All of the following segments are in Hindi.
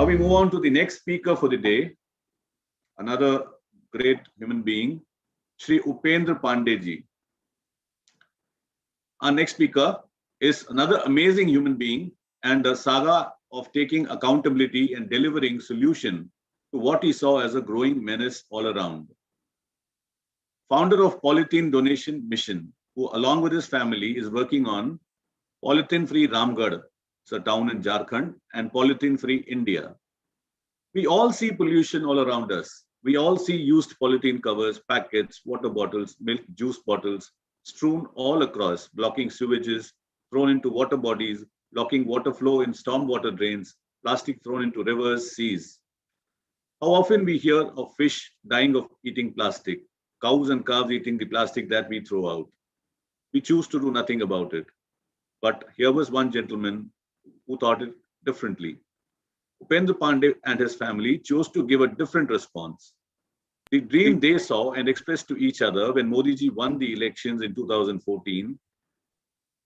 we move on to the next speaker for the day, another great human being, Shri Upendra Pandey ji. Our next speaker is another amazing human being and a saga of taking accountability and delivering solution to what he saw as a growing menace all around. Founder of Polythene Donation Mission, who along with his family is working on Polythene Free Ramgarh, it's a town in Jharkhand, and Polythene Free India. We all see pollution all around us. We all see used polythene covers, packets, water bottles, milk, juice bottles strewn all across, blocking sewages, thrown into water bodies, blocking water flow in stormwater drains, plastic thrown into rivers, seas. How often we hear of fish dying of eating plastic, cows and calves eating the plastic that we throw out. We choose to do nothing about it. But here was one gentleman who thought it differently. Upendra Pandey and his family chose to give a different response. The dream they saw and expressed to each other when Modi ji won the elections in 2014,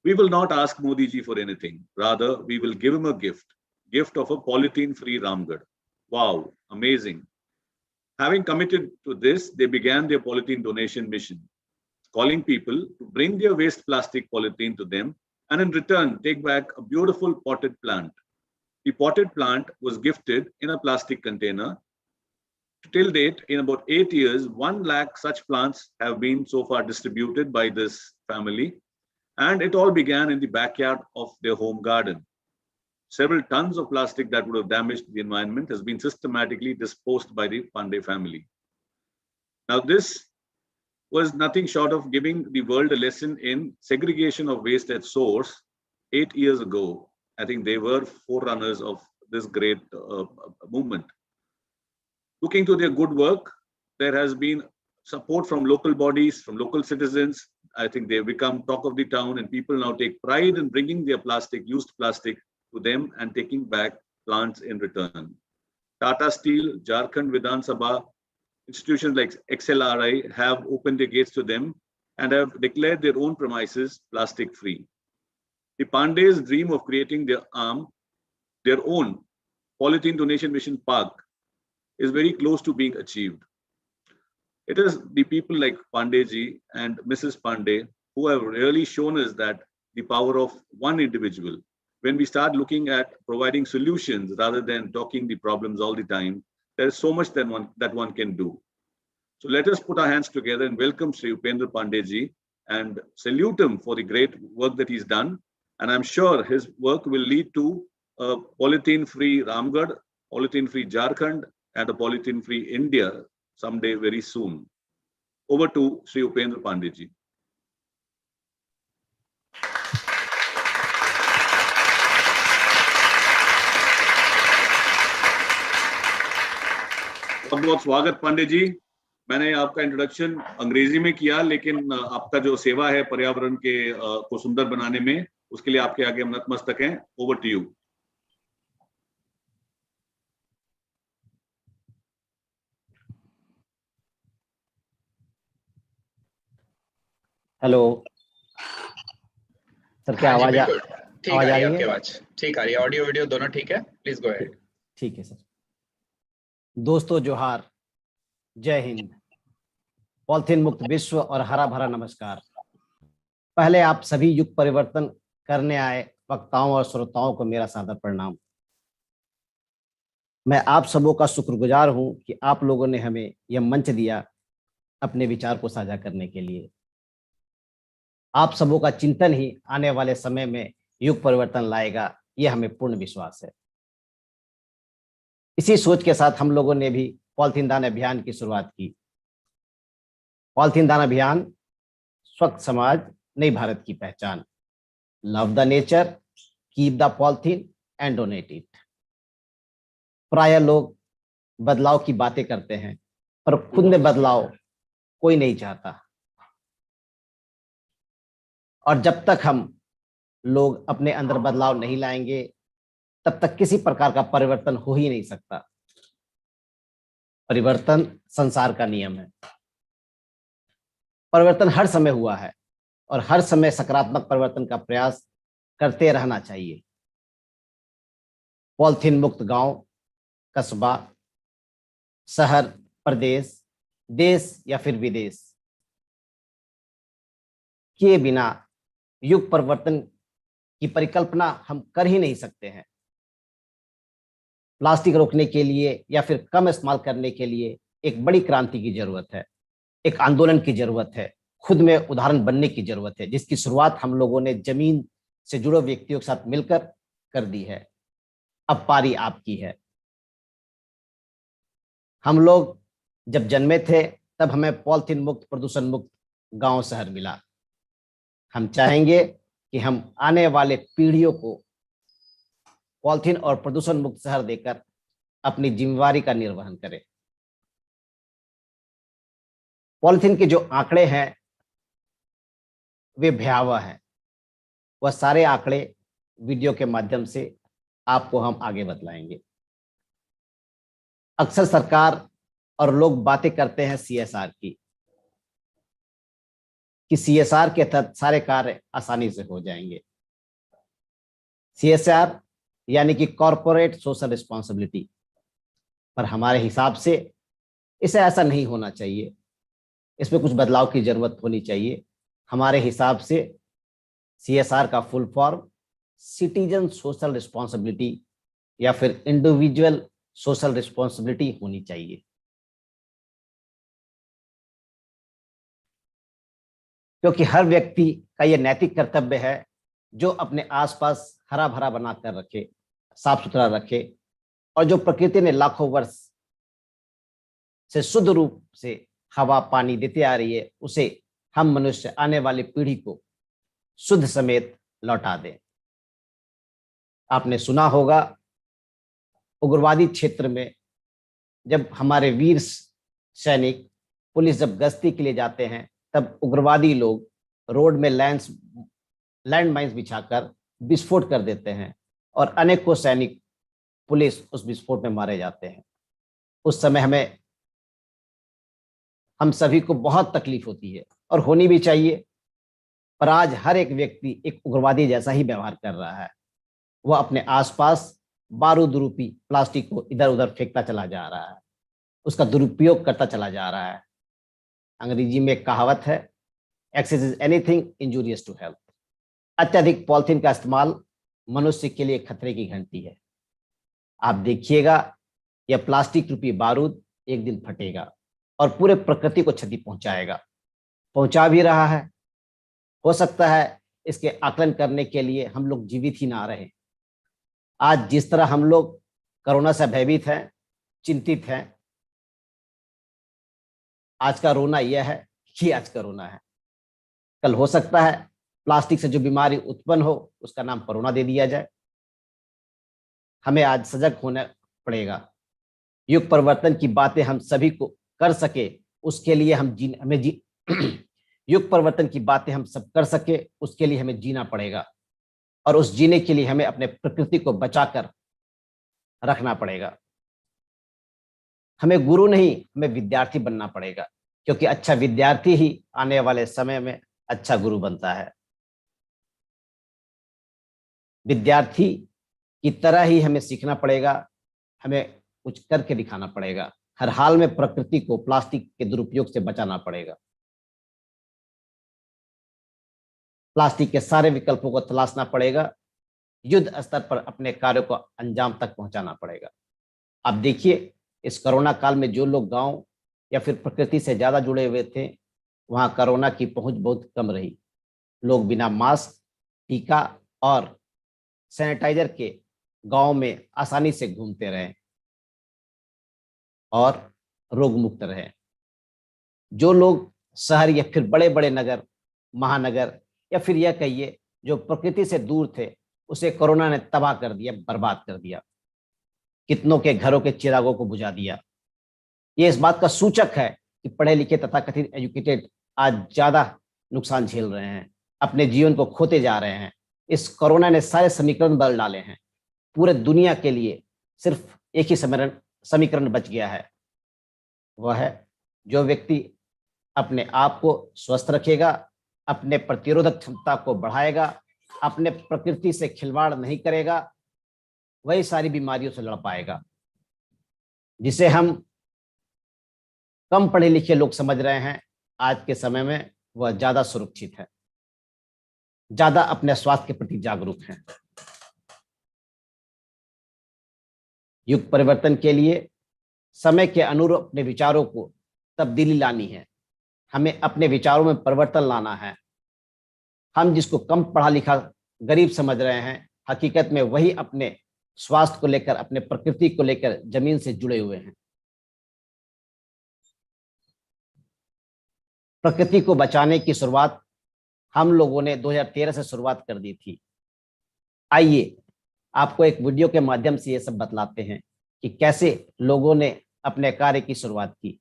we will not ask Modi ji for anything. Rather, we will give him a gift of a polythene-free Ramgarh. Wow, amazing. Having committed to this, they began their polythene donation mission, calling people to bring their waste plastic polythene to them and in return take back a beautiful potted plant. The potted plant was gifted in a plastic container. Till date, in about 8 years, 1 lakh such plants have been so far distributed by this family, and it all began in the backyard of their home garden. Several tons of plastic that would have damaged the environment has been systematically disposed by the Pandey family. Now, this was nothing short of giving the world a lesson in segregation of waste at source 8 years ago. I think they were forerunners of this great movement. Looking to their good work, there has been support from local bodies, from local citizens. I think they've become talk of the town, and people now take pride in bringing their plastic, used plastic, to them and taking back plants in return. Tata Steel, Jharkhand Vidhan Sabha, institutions like XLRI have opened their gates to them and have declared their own premises plastic free. The Pandeys' dream of creating their own polythene donation mission park is very close to being achieved. It is the people like Pandey ji and Mrs. Pandey who have really shown us that the power of one individual. When we start looking at providing solutions rather than talking the problems all the time, there is so much that one can do. So let us put our hands together and welcome Sri Upendra Pandey ji and salute him for the great work that he's done. And I'm sure his work will lead to a polythene-free Ramgarh, polythene-free Jharkhand, and a polythene-free India someday very soon. Over to Sri Upendra Pandey ji. बहुत बहुत स्वागत पांडे जी। मैंने आपका इंट्रोडक्शन अंग्रेजी में किया, लेकिन आपका जो सेवा है पर्यावरण के को सुंदर बनाने में, उसके लिए आपके आगे हम नतमस्तक हैं। Over to you. Hello sir, क्या आवाज आ रही है? आपकी आवाज ठीक आ रही है, ऑडियो वीडियो दोनों ठीक है? Please go ahead. ठीक है सर। दोस्तों जोहार, जय हिंद, पॉलिथीन मुक्त विश्व और हरा भरा नमस्कार। पहले आप सभी युग परिवर्तन करने आए वक्ताओं और श्रोताओं को मेरा सादर प्रणाम। मैं आप सबों का शुक्रगुजार हूं कि आप लोगों ने हमें यह मंच दिया अपने विचार को साझा करने के लिए। आप सबों का चिंतन ही आने वाले समय में युग परिवर्तन लाएगा, यह हमें पूर्ण विश्वास है। इसी सोच के साथ हम लोगों ने भी पॉलिथीन दान अभियान की शुरुआत की। पॉलिथीन दान अभियान, स्वच्छ समाज, नई भारत की पहचान। Love the nature, keep the polythene and donate it. प्राय लोग बदलाव की बातें करते हैं, पर खुद में बदलाव कोई नहीं चाहता। और जब तक हम लोग अपने अंदर बदलाव नहीं लाएंगे, तब तक किसी प्रकार का परिवर्तन हो ही नहीं सकता। परिवर्तन संसार का नियम है। परिवर्तन हर समय हुआ है और हर समय सकारात्मक परिवर्तन का प्रयास करते रहना चाहिए। पॉलिथीन मुक्त गांव, कस्बा, शहर, प्रदेश, देश या फिर विदेश किए बिना युग परिवर्तन की परिकल्पना हम कर ही नहीं सकते हैं। प्लास्टिक रोकने के लिए या फिर कम इस्तेमाल करने के लिए एक बड़ी क्रांति की जरूरत है, एक आंदोलन की जरूरत है, खुद में उदाहरण बनने की जरूरत है, जिसकी शुरुआत हम लोगों ने जमीन से जुड़े व्यक्तियों के साथ मिलकर कर दी है। अब पारी आपकी है। हम लोग जब जन्मे थे तब हमें पॉलिथीन मुक्त, प्रदूषण मुक्त गांव शहर मिला। हम चाहेंगे कि हम आने वाले पीढ़ियों को पॉलिथीन और प्रदूषण मुक्त शहर देकर अपनी जिम्मेवारी का निर्वहन करें। पॉलिथीन के जो आंकड़े हैं वे भयावह हैं। वह सारे आंकड़े वीडियो के माध्यम से आपको हम आगे बतलाएंगे। अक्सर सरकार और लोग बातें करते हैं सीएसआर की, कि सीएसआर के तहत सारे कार्य आसानी से हो जाएंगे। सीएसआर यानी कि कॉर्पोरेट सोशल रिस्पॉन्सिबिलिटी, पर हमारे हिसाब से इसे ऐसा नहीं होना चाहिए। इसमें कुछ बदलाव की जरूरत होनी चाहिए। हमारे हिसाब से सीएसआर का full form citizen social responsibility या फिर इंडिविजुअल सोशल रिस्पॉन्सिबिलिटी होनी चाहिए। क्योंकि हर व्यक्ति का यह नैतिक कर्तव्य है जो अपने आसपास हरा भरा बनाकर रखे, साफ सुथरा रखे, और जो प्रकृति ने लाखों वर्ष से शुद्ध रूप से हवा पानी देते आ रही है, उसे हम मनुष्य आने वाली पीढ़ी को शुद्ध समेत लौटा दें। आपने सुना होगा उग्रवादी क्षेत्र में जब हमारे वीर सैनिक पुलिस जब गश्ती के लिए जाते हैं, तब उग्रवादी लोग रोड में लैंड माइन्स बिछाकर विस्फोट कर देते हैं और अनेकों सैनिक पुलिस उस विस्फोट में मारे जाते हैं। उस समय हम सभी को बहुत तकलीफ होती है और होनी भी चाहिए। पर आज हर एक व्यक्ति एक उग्रवादी जैसा ही व्यवहार कर रहा है। वह अपने आसपास बारूद रूपी प्लास्टिक को इधर उधर फेंकता चला जा रहा है, उसका दुरुपयोग करता चला जा रहा है। अंग्रेजी में एक कहावत है, excess is anything injurious to health. अत्यधिक पॉलिथीन का इस्तेमाल मनुष्य के लिए खतरे की घंटी है। आप देखिएगा यह प्लास्टिक रूपी बारूद एक दिन फटेगा और पूरे प्रकृति को क्षति पहुंचाएगा, पहुंचा भी रहा है। हो सकता है इसके आकलन करने के लिए हम लोग जीवित ही ना रहे। आज जिस तरह हम लोग कोरोना से भयभीत हैं, चिंतित हैं, आज का रोना यह है कि आज कोरोना है। कल हो सकता है प्लास्टिक से जो बीमारी उत्पन्न हो उसका नाम कोरोना दे दिया जाए। हमें आज सजग होना पड़ेगा। युग परिवर्तन की बातें हम सभी को कर सके उसके लिए युग परिवर्तन की बातें हम सब कर सके उसके लिए हमें जीना पड़ेगा, और उस जीने के लिए हमें अपने प्रकृति को बचाकर रखना पड़ेगा। हमें गुरु नहीं, हमें विद्यार्थी बनना पड़ेगा, क्योंकि अच्छा विद्यार्थी ही आने वाले समय में अच्छा गुरु बनता है। विद्यार्थी की तरह ही हमें सीखना पड़ेगा, हमें कुछ करके दिखाना पड़ेगा। हर हाल में प्रकृति को प्लास्टिक के दुरुपयोग से बचाना पड़ेगा। प्लास्टिक के सारे विकल्पों को तलाशना पड़ेगा। युद्ध स्तर पर अपने कार्यों को अंजाम तक पहुंचाना पड़ेगा। आप देखिए इस कोरोना काल में जो लोग गांव या फिर प्रकृति से ज्यादा जुड़े हुए थे, वहां कोरोना की पहुंच बहुत कम रही। लोग बिना मास्क, टीका और सैनिटाइजर के गांव में आसानी से घूमते रहे और रोग मुक्त रहे। जो लोग शहर या फिर बड़े बड़े नगर, महानगर या फिर यह कहिए जो प्रकृति से दूर थे, उसे कोरोना ने तबाह कर दिया, बर्बाद कर दिया। कितनों के घरों के चिरागों को बुझा दिया। ये इस बात का सूचक है कि पढ़े लिखे तथा कथित एजुकेटेड आज ज्यादा नुकसान झेल रहे हैं, अपने जीवन को खोते जा रहे हैं। इस कोरोना ने सारे समीकरण बदल डाले हैं। पूरे दुनिया के लिए सिर्फ एक ही समीकरण बच गया है, वह है जो व्यक्ति अपने आप को स्वस्थ रखेगा, अपने प्रतिरोधक क्षमता को बढ़ाएगा, अपने प्रकृति से खिलवाड़ नहीं करेगा, वही सारी बीमारियों से लड़ पाएगा। जिसे हम कम पढ़े लिखे लोग समझ रहे हैं, आज के समय में वह ज्यादा सुरक्षित है, ज्यादा अपने स्वास्थ्य के प्रति जागरूक हैं। युग परिवर्तन के लिए समय के अनुरूप अपने विचारों को तब्दीली लानी है। हमें अपने विचारों में परिवर्तन लाना है। हम जिसको कम पढ़ा लिखा गरीब समझ रहे हैं, हकीकत में वही अपने स्वास्थ्य को लेकर, अपने प्रकृति को लेकर जमीन से जुड़े हुए हैं। प्रकृति को बचाने की शुरुआत हम लोगों ने 2013 से शुरुआत कर दी थी। आइए आपको एक वीडियो के माध्यम से ये सब बतलाते हैं कि कैसे लोगों ने अपने कार्य की शुरुआत की।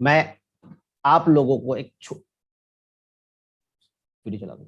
मैं आप लोगों को एक वीडियो चला दूं।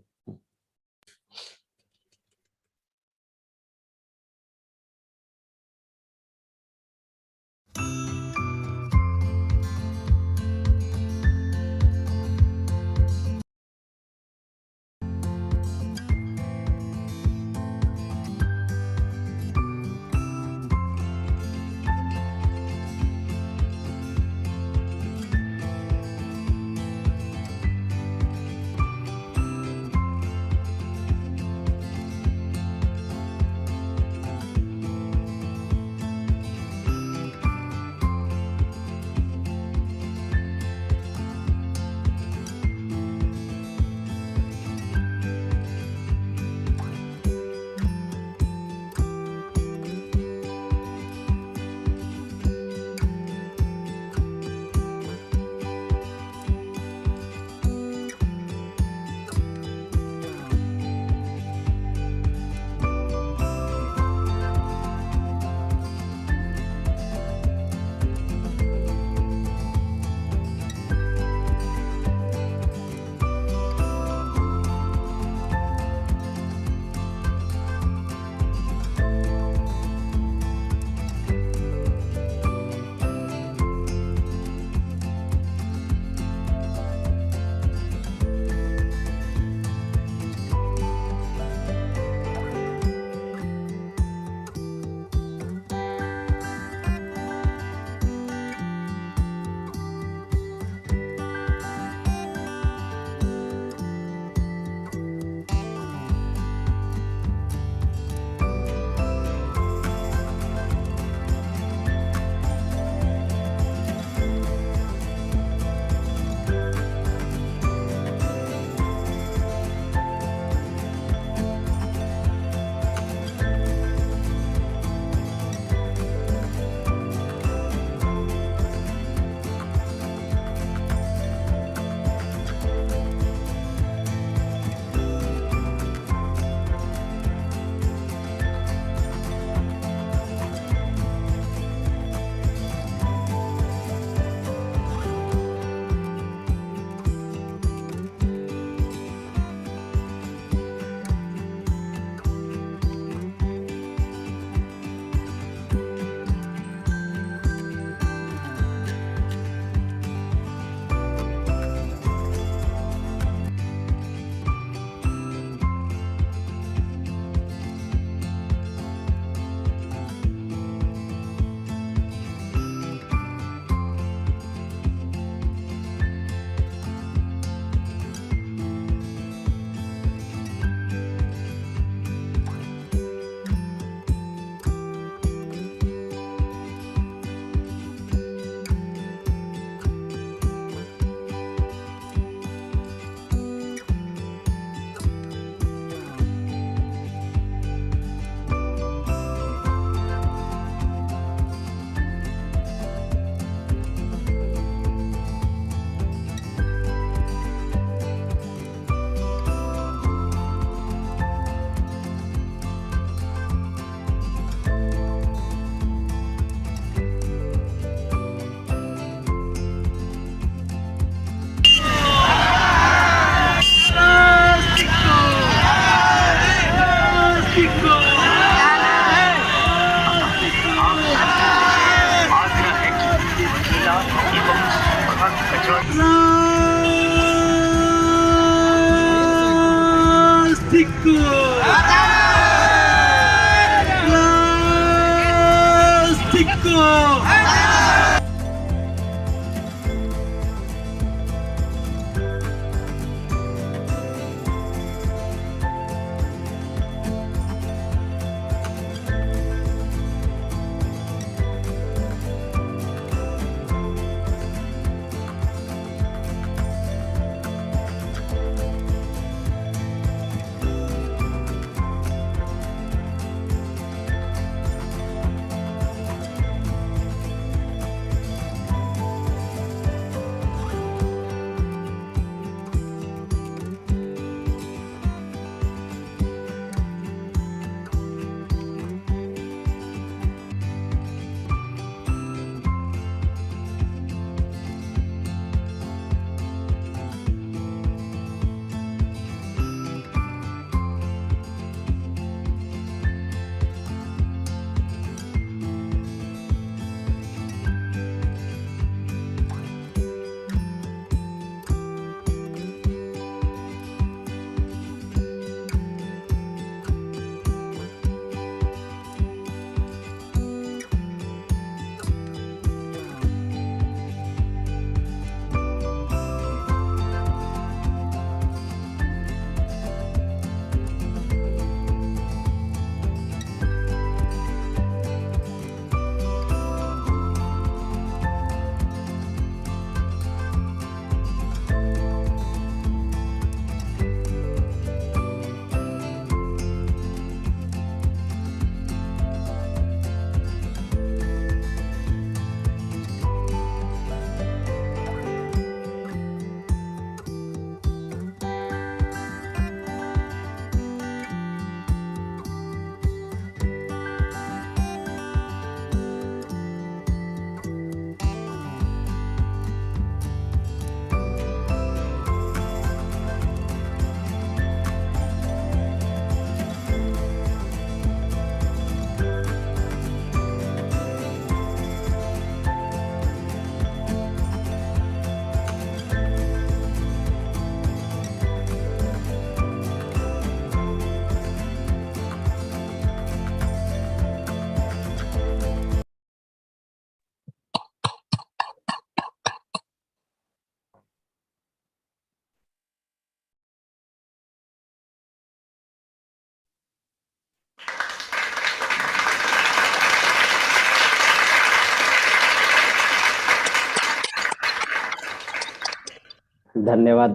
धन्यवाद।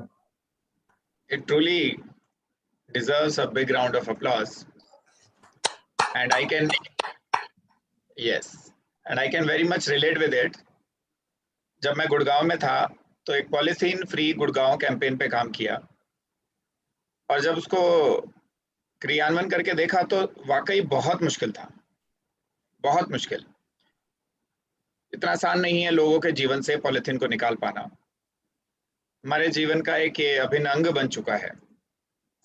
It truly deserves a big round of applause. And I can, yes, and I can very much relate with it. जब मैं गुड़गांव में था तो एक पॉलीथीन फ्री गुड़गांव कैंपेन पे काम किया, और जब उसको क्रियान्वयन करके देखा तो वाकई बहुत मुश्किल था, बहुत मुश्किल। इतना आसान नहीं है लोगों के जीवन से पॉलीथीन को निकाल पाना। हमारे जीवन का एक ये अभिन्न अंग बन चुका है,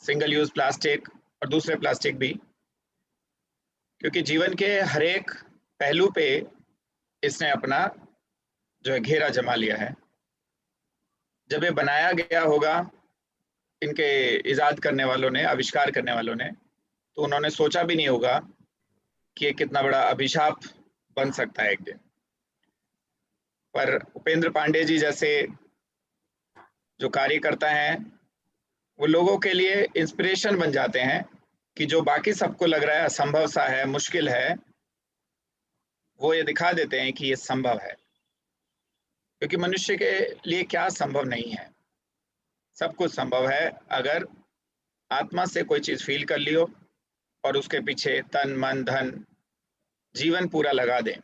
सिंगल यूज प्लास्टिक और दूसरे प्लास्टिक भी, क्योंकि जीवन के हर एक पहलू पे इसने अपना जो है घेरा जमा लिया है। जब ये बनाया गया होगा इनके इजाद करने वालों ने, आविष्कार करने वालों ने, तो उन्होंने सोचा भी नहीं होगा कि ये कितना बड़ा अभिशाप बन सकता है एक दिन। पर उपेंद्र पांडे जी जैसे जो कार्यकर्ता हैं वो लोगों के लिए इंस्पिरेशन बन जाते हैं कि जो बाकी सबको लग रहा है असंभव सा है, मुश्किल है, वो ये दिखा देते हैं कि ये संभव है। क्योंकि मनुष्य के लिए क्या संभव नहीं है, सब कुछ संभव है अगर आत्मा से कोई चीज फील कर लियो और उसके पीछे तन मन धन जीवन पूरा लगा दें।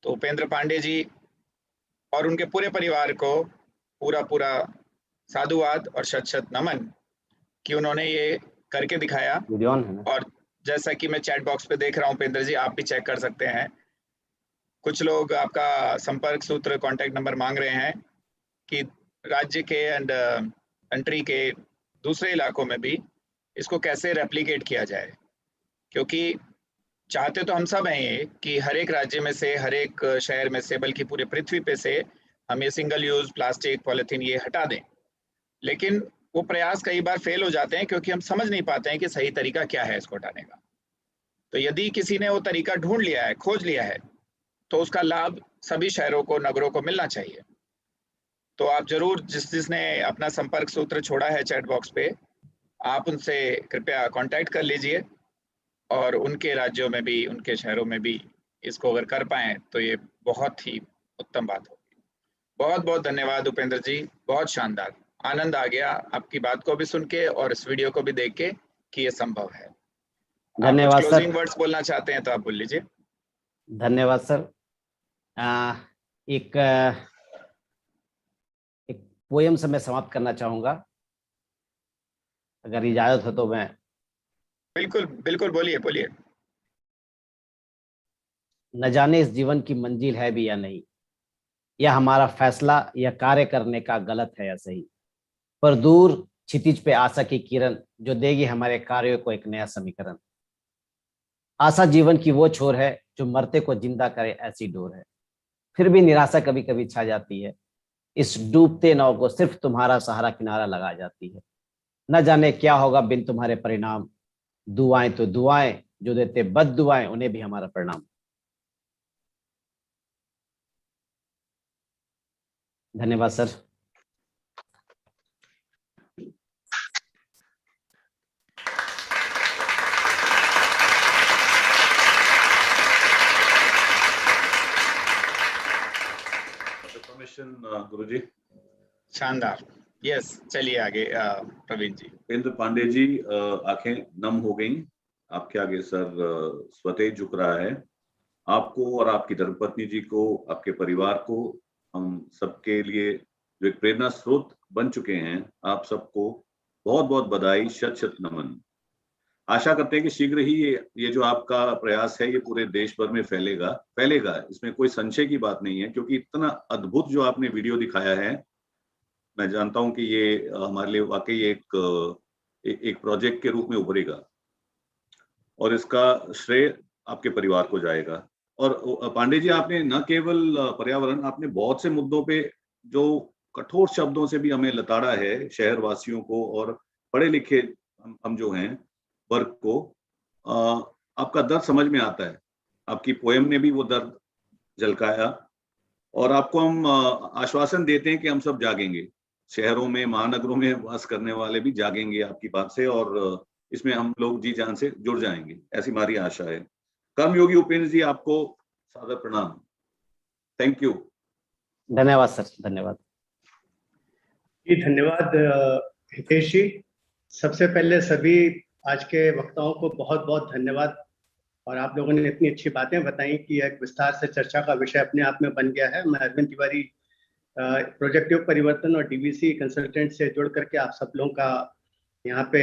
तो उपेंद्र पांडे जी और उनके पूरे परिवार को पूरा साधुवाद और शत शत नमन कि उन्होंने ये करके दिखाया। और जैसा कि मैं चैट बॉक्स पे देख रहा हूँ उपेंद्र जी, आप भी चेक कर सकते हैं, कुछ लोग आपका संपर्क सूत्र कांटेक्ट नंबर मांग रहे हैं कि राज्य के एंड कंट्री के दूसरे इलाकों में भी इसको कैसे रेप्लिकेट किया जाए। क्योंकि चाहते तो हम सब हैं ये कि हर एक राज्य में से, हर एक शहर में से, बल्कि पूरे पृथ्वी पे से हम ये सिंगल यूज प्लास्टिक पॉलीथीन ये हटा दें, लेकिन वो प्रयास कई बार फेल हो जाते हैं क्योंकि हम समझ नहीं पाते हैं कि सही तरीका क्या है इसको हटाने का। तो यदि किसी ने वो तरीका ढूंढ लिया है, खोज लिया है, तो उसका लाभ सभी शहरों को, नगरों को मिलना चाहिए। तो आप जरूर, जिसने अपना संपर्क सूत्र छोड़ा है चैट बॉक्स पे, आप उनसे कृपया कांटेक्ट कर लीजिए और उनके राज्यों में भी, उनके शहरों में भी इसको अगर कर पाएं तो ये बहुत ही उत्तम बात होगी। बहुत बहुत धन्यवाद उपेंद्र जी, बहुत शानदार, आनंद आ गया आपकी बात को भी सुन के और इस वीडियो को भी देख के कि ये संभव है। आप कुछ धन्यवाद क्लोजिंग सर। वर्ड्स बोलना चाहते हैं तो आप बोल लीजिए। धन्यवाद सर। एक एक पोयम से मैं समाप्त करना चाहूंगा, अगर इजाजत हो तो। मैं बिल्कुल बिल्कुल, बोलिए बोलिए। न जाने इस जीवन की मंजिल है भी या नहीं, यह हमारा फैसला, यह कार्य करने का गलत है या सही, पर दूर क्षितिज पे आशा की किरण जो देगी हमारे कार्यों को एक नया समीकरण। आशा जीवन की वो छोर है जो मरते को जिंदा करे, ऐसी डोर है। फिर भी निराशा कभी कभी छा जाती है, इस डूबते नाव को सिर्फ तुम्हारा सहारा किनारा लगा जाती है। न जाने क्या होगा बिन तुम्हारे परिणाम, दुआएं तो दुआएं, जो देते बद दुआएं उन्हें भी हमारा प्रणाम। धन्यवाद सर। परमिशन गुरुजी। शानदार। यस, चलिए आगे प्रवीण जी। उपेंद्र पांडे जी, आंखें नम हो गई आपके आगे। सर स्वतः झुक रहा है। आपको और आपकी धर्मपत्नी जी को, आपके परिवार को, हम सबके लिए जो एक प्रेरणा स्रोत बन चुके हैं, आप सबको बहुत बहुत बधाई, शत शत नमन। आशा करते हैं कि शीघ्र ही ये जो आपका प्रयास है ये पूरे देश भर में फैलेगा, इसमें कोई संशय की बात नहीं है, क्योंकि इतना अद्भुत जो आपने वीडियो दिखाया है, मैं जानता हूं कि ये हमारे लिए वाकई एक प्रोजेक्ट के रूप में उभरेगा और इसका श्रेय आपके परिवार को जाएगा। और पांडे जी, आपने न केवल पर्यावरण, आपने बहुत से मुद्दों पे जो कठोर शब्दों से भी हमें लताड़ा है, शहर वासियों को और पढ़े लिखे हम जो हैं वर्ग को, आपका दर्द समझ में आता है। आपकी पोएम ने भी वो दर्द झलकाया और आपको हम आश्वासन देते हैं कि हम सब जागेंगे। शहरों में, महानगरों में वास करने वाले भी जागेंगे आपकी बात से और इसमें हम लोग जी जान से जुड़ जाएंगे, ऐसी हमारी आशा है। कर्मयोगी उपेंद्र जी, आपको सादर प्रणाम। Thank you. धन्यवाद सर, धन्यवाद जी। धन्यवाद हितेश जी। सबसे पहले सभी आज के वक्ताओं को बहुत बहुत धन्यवाद, और आप लोगों ने इतनी अच्छी बातें बताई कि एक विस्तार से चर्चा का विषय अपने आप में बन गया है। मैं अरविंद तिवारी, प्रोजेक्ट योग परिवर्तन और डीवीसी कंसल्टेंट से जुड़ करके आप सब लोगों का यहाँ पे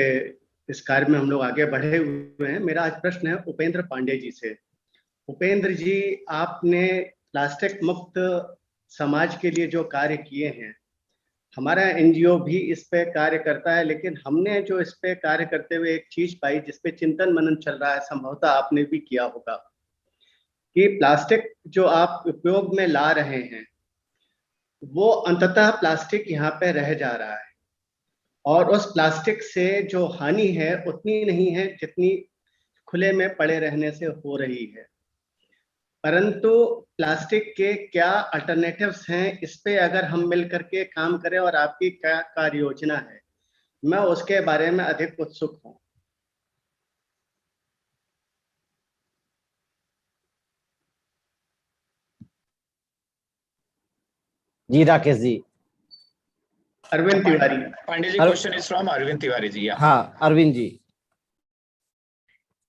इस कार्य में हम लोग आगे बढ़े हुए हैं। मेरा आज प्रश्न है उपेंद्र पांडे जी से। उपेंद्र जी, आपने प्लास्टिक मुक्त समाज के लिए जो कार्य किए हैं, हमारा एनजीओ भी इस पे कार्य करता है, लेकिन हमने जो इस पे कार्य करते हुए एक चीज पाई जिस पे चिंतन मनन चल रहा है, संभवतः आपने भी किया होगा, कि प्लास्टिक जो आप उपयोग में ला रहे हैं वो अंततः प्लास्टिक यहाँ पे रह जा रहा है, और उस प्लास्टिक से जो हानि है उतनी नहीं है जितनी खुले में पड़े रहने से हो रही है। परंतु प्लास्टिक के क्या अल्टरनेटिव्स हैं, इस पे अगर हम मिल करके काम करें, और आपकी क्या कार्य योजना है, मैं उसके बारे में अधिक उत्सुक हूं। जी। Rakesh ji. Arvind Tiwari. Pandey ji, question is from Arvind Tiwari ji. हाँ, अरविंद जी।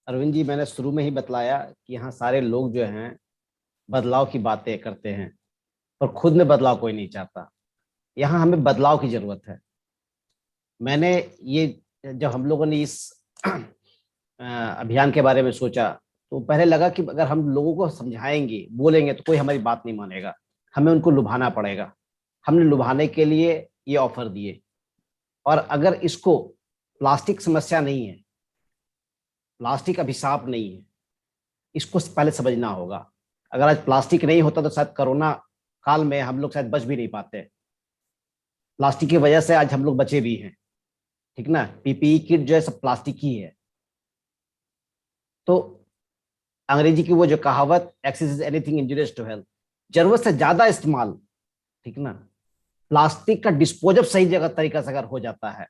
अरविंद जी, मैंने शुरू में ही बतलाया कि यहाँ सारे लोग जो हैं बदलाव की बातें करते हैं, पर खुद में बदलाव कोई नहीं चाहता। यहाँ हमें बदलाव की जरूरत है। मैंने ये, जब हम लोगों ने इस अभियान के बारे में सोचा तो पहले लगा कि अगर हम लोगों को समझाएंगे, बोलेंगे, तो कोई हमारी बात नहीं मानेगा, हमें उनको लुभाना पड़ेगा। हमने लुभाने के लिए ये ऑफर दिए। और अगर इसको, प्लास्टिक समस्या नहीं है, प्लास्टिक अभिशाप नहीं है, इसको पहले समझना होगा। अगर आज प्लास्टिक नहीं होता तो शायद कोरोना काल में हम लोग शायद बच भी नहीं पाते। प्लास्टिक की वजह से आज हम लोग बचे भी हैं, ठीक ना। पीपीई किट जो है सब प्लास्टिक ही है। तो अंग्रेजी की वो जो कहावत, excess is anything injurious to health, जरूरत से ज्यादा इस्तेमाल, ठीक ना, प्लास्टिक का डिस्पोजल सही जगह तरीका से अगर हो जाता है,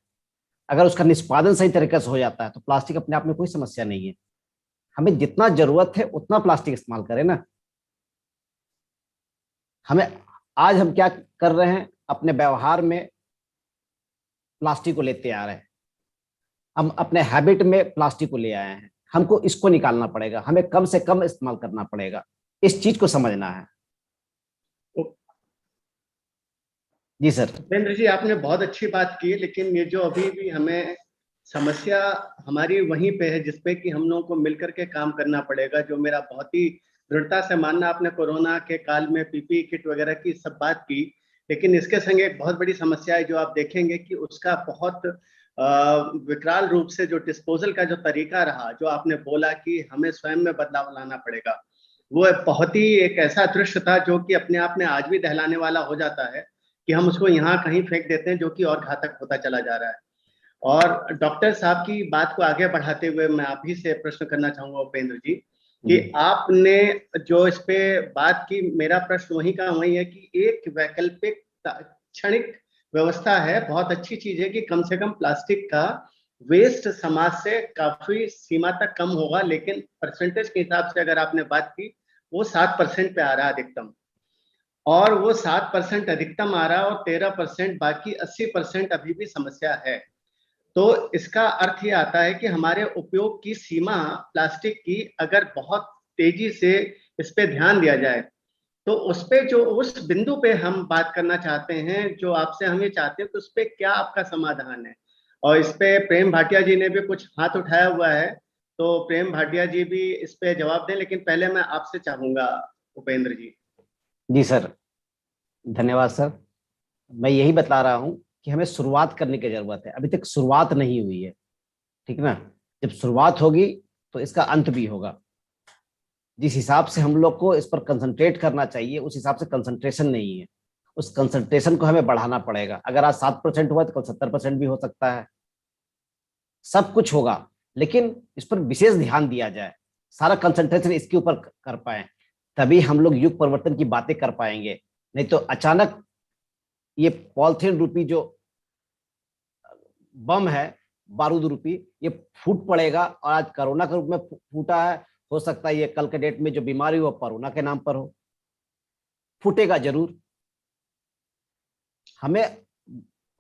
अगर उसका निष्पादन सही तरीके से हो जाता है, तो प्लास्टिक अपने आप में कोई समस्या नहीं है। हमें जितना जरूरत है उतना प्लास्टिक इस्तेमाल करें ना। हमें आज हम क्या कर रहे हैं, अपने व्यवहार में प्लास्टिक को लेते आ रहे हैं, हम अपने हैबिट में प्लास्टिक को ले आए हैं, हमको इसको निकालना पड़ेगा, हमें कम से कम इस्तेमाल करना पड़ेगा, इस चीज को समझना है। जी सर। उपेंद्र जी, आपने बहुत अच्छी बात की, लेकिन ये जो अभी भी हमें समस्या हमारी वहीं पे है जिसपे कि हम लोगों को मिलकर के काम करना पड़ेगा, जो मेरा बहुत ही दृढ़ता से मानना। आपने कोरोना के काल में पीपीई किट वगैरह की सब बात की, लेकिन इसके संग एक बहुत बड़ी समस्या है जो आप देखेंगे कि उसका बहुत विकराल रूप से जो डिस्पोजल का जो तरीका रहा, जो आपने बोला कि हमें स्वयं में बदलाव लाना पड़ेगा, वो बहुत ही एक ऐसा दृश्य था जो कि अपने आप में आज भी दहलाने वाला हो जाता है कि हम उसको यहाँ कहीं फेंक देते हैं, जो कि और घातक होता चला जा रहा है। और डॉक्टर साहब की बात को आगे बढ़ाते हुए मैं आप ही से प्रश्न करना चाहूंगा उपेंद्र जी, कि आपने जो इस पे बात की, मेरा प्रश्न वही का वही है कि एक वैकल्पिक क्षणिक व्यवस्था है, बहुत अच्छी चीज है कि कम से कम प्लास्टिक का वेस्ट समाज से काफी सीमा तक कम होगा, लेकिन परसेंटेज के हिसाब से अगर आपने बात की, वो 7% पे आ रहा है अधिकतम, और वो 7% अधिकतम आ रहा है और 13% बाकी 80% अभी भी समस्या है। तो इसका अर्थ ये आता है कि हमारे उपयोग की सीमा प्लास्टिक की अगर बहुत तेजी से इस पे ध्यान दिया जाए, तो उस पे जो उस बिंदु पे हम बात करना चाहते हैं, जो आपसे हम ये चाहते हैं, तो उस पे क्या आपका समाधान है? और इस पे प्रेम भाटिया जी ने भी कुछ हाथ उठाया हुआ है, तो प्रेम भाटिया जी भी इस पे जवाब दें, लेकिन पहले मैं आपसे चाहूंगा उपेंद्र जी। जी सर, धन्यवाद सर। मैं यही बता रहा हूं कि हमें शुरुआत करने की जरूरत है, अभी तक शुरुआत नहीं हुई है, ठीक ना। जब शुरुआत होगी तो इसका अंत भी होगा। जिस हिसाब से हम लोग को इस पर कंसंट्रेट करना चाहिए, उस हिसाब से कंसंट्रेशन नहीं है। उस कंसंट्रेशन को हमें बढ़ाना पड़ेगा। अगर आज 7% हुआ तो कल 70% भी हो सकता है। सब कुछ होगा, लेकिन इस पर विशेष ध्यान दिया जाए, सारा कंसंट्रेशन इसके ऊपर कर पाए, तभी हम लोग युग परिवर्तन की बातें कर पाएंगे। नहीं तो अचानक ये पॉलिथीन रूपी जो बम है, बारूद रूपी, ये फूट पड़ेगा, और आज कोरोना के रूप में फूटा है, हो सकता है ये कल के डेट में जो बीमारी हो कोरोना के नाम पर हो, फूटेगा जरूर। हमें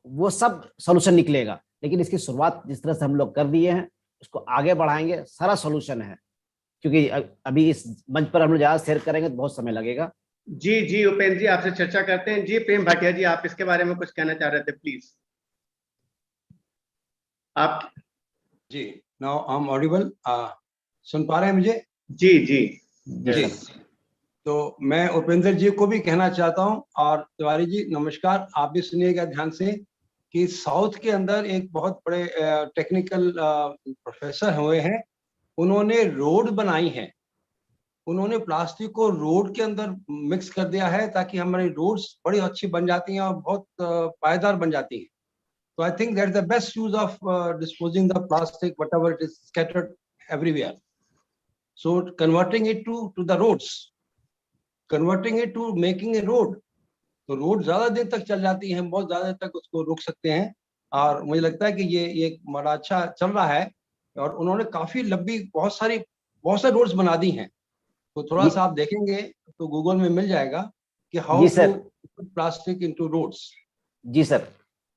वो सब सॉल्यूशन निकलेगा, लेकिन इसकी शुरुआत जिस तरह से हम लोग कर दिए हैं, उसको आगे बढ़ाएंगे, सारा सॉल्यूशन है। क्योंकि अभी इस मंच पर हम लोग ज्यादा शेयर करेंगे तो बहुत समय लगेगा। जी जी उपेंद्र जी, आपसे चर्चा करते हैं। जी प्रेम भाटिया जी, आप इसके बारे में कुछ कहना चाह रहे थे, प्लीज। आप जी, नाउ आई एम ऑडिबल, सुन पा रहे हैं मुझे? जी जी जी, तो मैं उपेंद्र जी को भी कहना चाहता हूं, और तिवारी जी नमस्कार, आप भी सुनिएगा ध्यान से, कि साउथ के अंदर एक बहुत बड़े टेक्निकल प्रोफेसर हुए हैं, उन्होंने रोड बनाई है, उन्होंने प्लास्टिक को रोड के अंदर मिक्स कर दिया है, ताकि हमारी रोड्स बड़ी अच्छी बन जाती हैं और बहुत पायदार बन जाती हैं। So I think that's the best use of disposing the plastic, whatever it is scattered everywhere. So converting it to the roads, converting it to making a road. तो रोड ज्यादा देर तक चल जाती है, बहुत ज्यादा देर तक उसको रोक सकते हैं, और मुझे लगता है कि ये बड़ा अच्छा चल रहा है, और उन्होंने काफी लंबी बहुत सारे रोड्स बना दी हैं। तो थोड़ा सा आप देखेंगे तो गूगल में मिल जाएगा कि how to put plastic into roads. जी सर,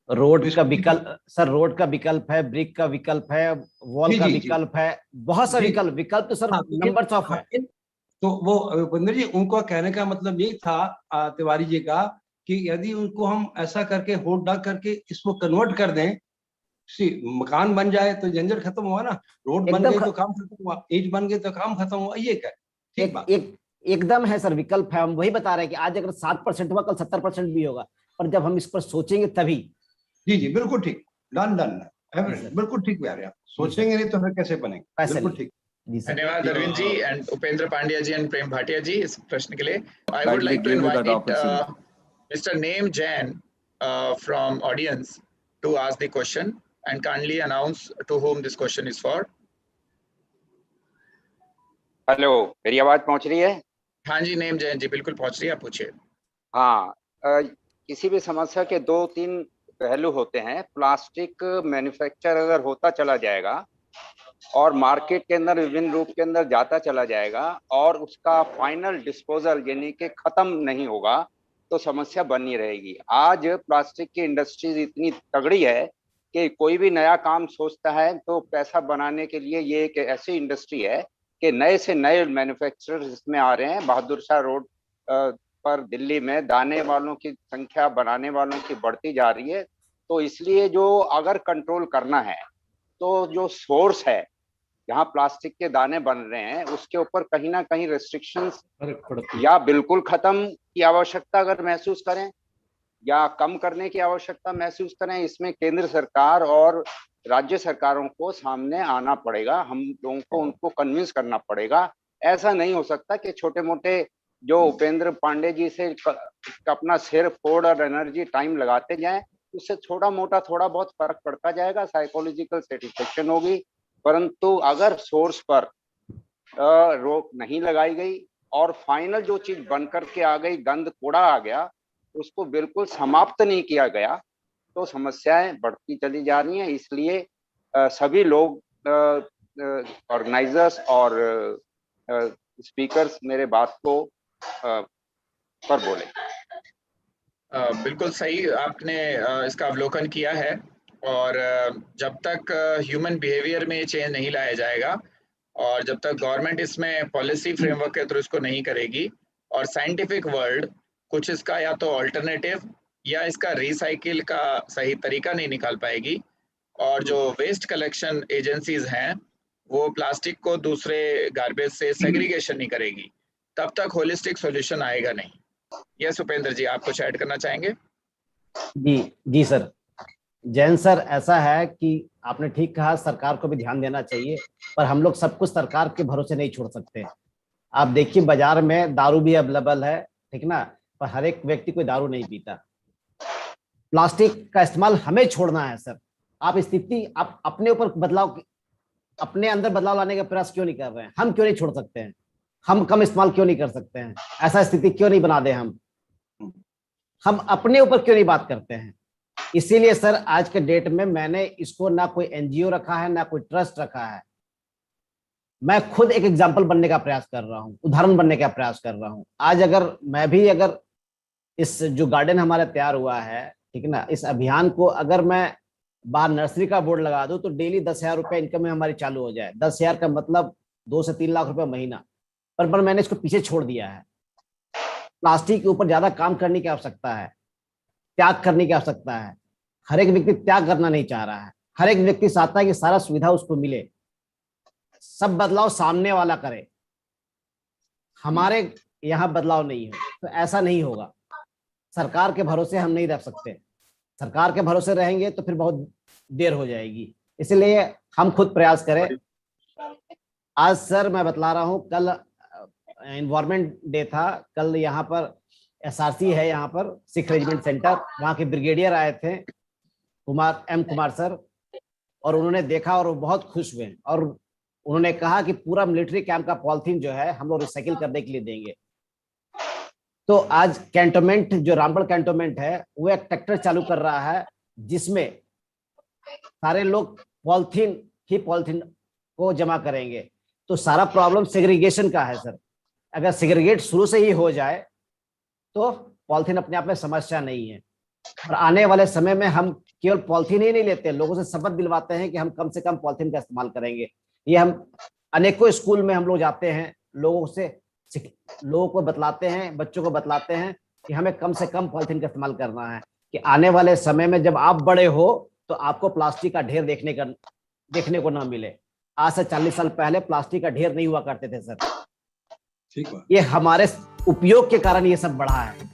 रोड का विकल्प सर, रोड का विकल्प है, ब्रिक का विकल्प है, वॉल का विकल्प है, बहुत सा विकल्प तो सर नंबर्स ऑफ है। तो वो उपेंद्र जी, उनको कहने का मतलब यही था तिवारी जी का, कि यदि उनको हम ऐसा करके होड़ डाक करके इसको कन्वर्ट कर दें, मकान बन जाए तो झंझट खत्म हुआ ना, रोड बन गई तो काम खत्म हुआ, ईंट बन गई तो काम खत्म हुआ, ये क्या ठीक बात। एकदम है सर, विकल्प है। हम वही बता रहे हैं कि आज अगर 7% हुआ, कल 70% भी होगा, पर जब हम इस पर सोचेंगे तभी। जी जी, बिल्कुल ठीक, डन बिल्कुल ठीक कह रहे हैं, सोचेंगे नहीं तो फिर कैसे बनेंगे, बिल्कुल ठीक। धन्यवाद अरविंद जी एंड उपेंद्र पांड्या जी एंड प्रेम भाटिया जी इस प्रश्न के लिए। I would like to invite mister name Jain from audience to ask the question and kindly announce to whom this question is for. Hello, मेरी आवाज पहुंच रही है? हाँ जी नेम जैन जी, बिल्कुल पहुंच रही है, आप पूछिए। हाँ। किसी भी समस्या के दो तीन पहलू होते हैं। प्लास्टिक मैन्युफैक्चर अगर होता चला जाएगा और मार्केट के अंदर विभिन्न रूप के अंदर जाता चला जाएगा और उसका फाइनल डिस्पोजल यानी कि खत्म नहीं होगा, तो समस्या बनी रहेगी। आज प्लास्टिक की इंडस्ट्रीज इतनी तगड़ी है कि कोई भी नया काम सोचता है तो पैसा बनाने के लिए ये एक ऐसी इंडस्ट्री है कि नए से नए मैन्युफैक्चरर्स इसमें आ रहे हैं। बहादुर शाह रोड पर दिल्ली में दाने वालों की संख्या, बनाने वालों की बढ़ती जा रही है। तो इसलिए जो अगर कंट्रोल करना है तो जो सोर्स है जहाँ प्लास्टिक के दाने बन रहे हैं उसके ऊपर कहीं ना कहीं रेस्ट्रिक्शंस या बिल्कुल खत्म की आवश्यकता अगर महसूस करें या कम करने की आवश्यकता महसूस करें, इसमें केंद्र सरकार और राज्य सरकारों को सामने आना पड़ेगा। हम लोगों को उनको कन्विंस करना पड़ेगा। ऐसा नहीं हो सकता कि छोटे मोटे जो उपेंद्र पांडे जी से अपना सिर फोड़ और एनर्जी टाइम लगाते जाएं, उससे छोटा मोटा थोड़ा बहुत फर्क पड़ता जाएगा, साइकोलॉजिकल सेटिस्फेक्शन होगी। परंतु अगर सोर्स पर रोक नहीं लगाई गई और फाइनल जो चीज बनकर के आ गई, गंद कूड़ा आ गया, उसको बिल्कुल समाप्त नहीं किया गया, तो समस्याएं बढ़ती चली जा रही हैं। इसलिए सभी लोग, ऑर्गेनाइजर्स और स्पीकर्स मेरे बात को पर बोले। बिल्कुल सही आपने इसका अवलोकन किया है। और जब तक ह्यूमन बिहेवियर में चेंज नहीं लाया जाएगा और जब तक गवर्नमेंट इसमें पॉलिसी फ्रेमवर्क के थ्रू इसको नहीं करेगी और साइंटिफिक वर्ल्ड कुछ इसका या तो अल्टरनेटिव या इसका रिसाइकिल का सही तरीका नहीं निकाल पाएगी और जो वेस्ट कलेक्शन एजेंसीज हैं वो प्लास्टिक को दूसरे गार्बेज से सेग्रीगेशन नहीं करेगी, तब तक होलिस्टिक सॉल्यूशन आएगा नहीं। यस उपेंद्र जी, आप कुछ ऐड करना चाहेंगे? जी सर। जैन सर, ऐसा है कि आपने ठीक कहा, सरकार को भी ध्यान देना चाहिए, पर हम लोग सब कुछ सरकार के भरोसे नहीं छोड़ सकते। आप देखिए, बाजार में दारू भी अवेलेबल है, ठीक ना, पर हर एक व्यक्ति कोई दारू नहीं पीता। प्लास्टिक का इस्तेमाल हमें छोड़ना है सर। आप अपने ऊपर बदलाव, अपने अंदर बदलाव लाने का प्रयास क्यों नहीं कर रहे हैं? हम क्यों नहीं छोड़ सकते हैं? हम कम इस्तेमाल क्यों नहीं कर सकते हैं? ऐसा स्थिति क्यों नहीं बना दे? हम अपने ऊपर क्यों नहीं बात करते हैं? इसीलिए सर, आज के डेट में मैंने इसको ना कोई एनजीओ रखा है, ना कोई ट्रस्ट रखा है। मैं खुद एक एग्जाम्पल बनने का प्रयास कर रहा हूं, उदाहरण बनने का प्रयास कर रहा हूं। आज अगर मैं भी, अगर इस जो गार्डन हमारा तैयार हुआ है, ठीक है ना, इस अभियान को अगर मैं बाहर नर्सरी का बोर्ड लगा दूं तो डेली 10,000 रुपये इनकम में हमारी चालू हो जाए। 10,000 का मतलब 2 से 3 लाख रुपए महीना। पर मैंने इसको पीछे छोड़ दिया है। प्लास्टिक के ऊपर ज्यादा काम करने की आवश्यकता है, त्याग करने की आवश्यकता है। हर एक व्यक्ति त्याग करना नहीं चाह रहा है। हर एक व्यक्ति चाहता है कि सारा सुविधा उसको मिले। सब बदलाव सामने वाला करे, हमारे यहाँ बदलाव नहीं हो, तो ऐसा नहीं होगा। सरकार के भरोसे हम नहीं रह सकते। सरकार के भरोसे रहेंगे तो फिर बहुत देर हो जाएगी। इसलिए हम खुद प्रयास करें। आज सर मैं बतला रहा हूँ, कल एनवायरमेंट डे था। कल यहाँ पर एसआरसी है, यहाँ पर सिख रेजिमेंट सेंटर, वहाँ के ब्रिगेडियर आए थे, कुमार सर, और उन्होंने देखा और वो बहुत खुश हुए और उन्होंने कहा कि पूरा मिलिट्री कैंप का पॉलिथीन जो है हम लोग रिसाइकिल करने के लिए देंगे। तो आज कैंटोनमेंट, जो रामगढ़ कैंटोनमेंट है, वो एक ट्रैक्टर चालू कर रहा है जिसमें सारे लोग पॉलिथीन को जमा करेंगे। तो सारा प्रॉब्लम सेग्रीगेशन का है सर। अगर सेग्रीगेट शुरू से ही हो जाए तो पॉलिथीन अपने आप में समस्या नहीं है। और आने वाले समय में हम केवल पॉलिथीन ही नहीं लेते, लोगों से शपथ दिलवाते हैं कि हम कम से कम पॉलिथीन का इस्तेमाल करेंगे। ये हम अनेकों स्कूल में हम लोग जाते हैं, लोगों को बतलाते हैं, बच्चों को बतलाते हैं कि हमें कम से कम पॉलिथीन का इस्तेमाल करना है, कि आने वाले समय में जब आप बड़े हो तो आपको प्लास्टिक का ढेर देखने को ना मिले। आज से 40 साल पहले प्लास्टिक का ढेर नहीं हुआ करते थे सर। ठीक है। ये हमारे उपयोग के कारण ये सब बढ़ा है।